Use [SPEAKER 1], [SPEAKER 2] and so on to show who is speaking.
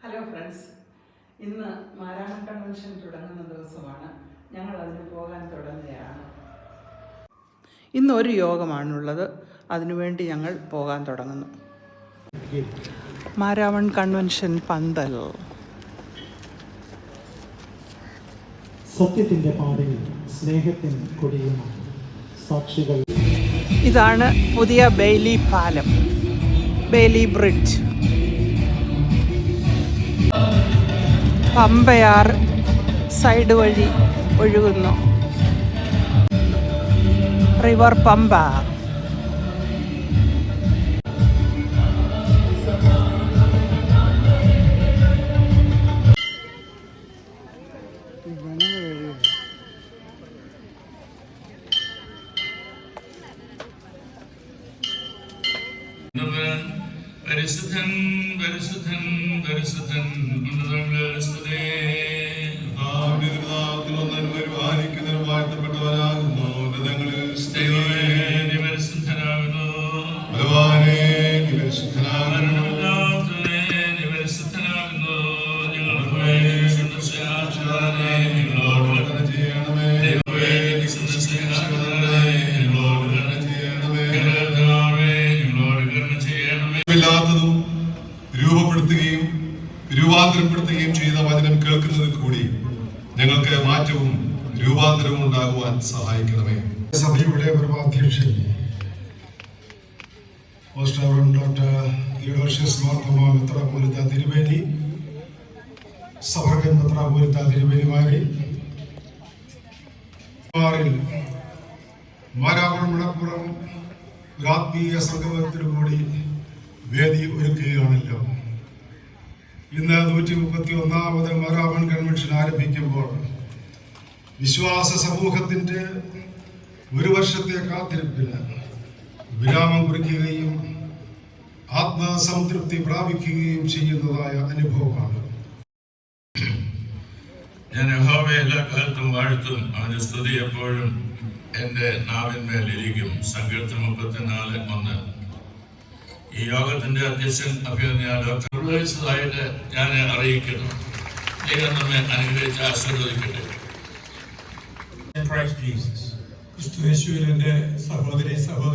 [SPEAKER 1] Hello friends, ഇന്ന് Maramon convention തുടങ്ങുന്ന ദിവസമാണ്. ഞങ്ങൾ അതിന് പോകാൻ തുടങ്ങുകയാണ്. ഇന്നൊരു യോഗമാണുള്ളത്, അതിനുവേണ്ടി ഞങ്ങൾ പോകാൻ തുടങ്ങുന്നു. മാരാമൺ കൺവെൻഷൻ പന്തൽ.
[SPEAKER 2] സത്യത്തിന്റെ പാതയിൽ സ്നേഹത്തിൻ കൊടിയുമാണ് സാക്ഷികൾ.
[SPEAKER 1] ഇതാണ് പുതിയ ബെയ്ലി പാലം, ബെയ്ലി ബ്രിഡ്ജ്. പമ്പയാർ സൈഡ് വഴി ഒഴുകുന്നു. റിവർ പമ്പ.
[SPEAKER 3] പരിശുദ്ധൻ പരിശുദ്ധൻ പരിശുദ്ധൻ പരിപാലിക്കുന്നതിനും വാഴ്ത്തപ്പെട്ടവനാകുന്നു. പരിശുദ്ധനാകുന്നു പരിശുദ്ധനാകുന്നു.
[SPEAKER 4] ല്ലാത്തതും രൂപപ്പെടുത്തുകയും രൂപാന്തരപ്പെടുത്തുകയും ചെയ്ത വചനം കേൾക്കുന്നതിൽ കൂടി ഞങ്ങൾക്ക് മാറ്റവും രൂപാന്തരവും ഉണ്ടാകുവാൻ സഹായിക്കണമേ.
[SPEAKER 5] സഭയുടെ പരമാധ്യക്ഷൻ ഡോക്ടർ തിയോഡോഷ്യസ് മാർത്തോമാ മെത്രാപ്പോലീത്ത തിരുമേനി, സഭകൻ മെത്രാപ്പോലീത്ത തിരുമേനിമാരെ, മാരാമൺ മണപ്പുറം ആത്മീയ സംഗമത്തിനു കൂടി വേദി ഒരുക്കുകയാണല്ലോ. ഇന്ന് 131ാമത് മാരാമൺ കൺവെൻഷൻ ആരംഭിക്കുമ്പോൾ വിശ്വാസ സമൂഹത്തിന്റെ ഒരു വർഷത്തെ കാത്തിരിപ്പിന് വിരാമം കുറിക്കുകയും ആത്മസംതൃപ്തി പ്രാപിക്കുകയും ചെയ്യുന്നതായ അനുഭവമാണ്.
[SPEAKER 3] ഞാൻ യഹോവയെ എല്ലാ കാലത്തും വാഴ്ത്തും, അവന്റെ സ്തുതി എപ്പോഴും എൻ്റെ നാവിന്മേലിരിക്കും. സങ്കീർത്തനം 34:1. ഈ യോഗത്തിന്റെ അധ്യക്ഷൻ അഭിനന്ദ ഡോക്ടർ നിർവഹിച്ചതായിട്ട് ഞാൻ അറിയിക്കുന്നു. ദൈവം നമ്മെ അനുഗ്രഹിച്ച്
[SPEAKER 6] ക്രിസ്തുയേശുവിൽ എൻ്റെ സഹോദരി സഹോദരൻ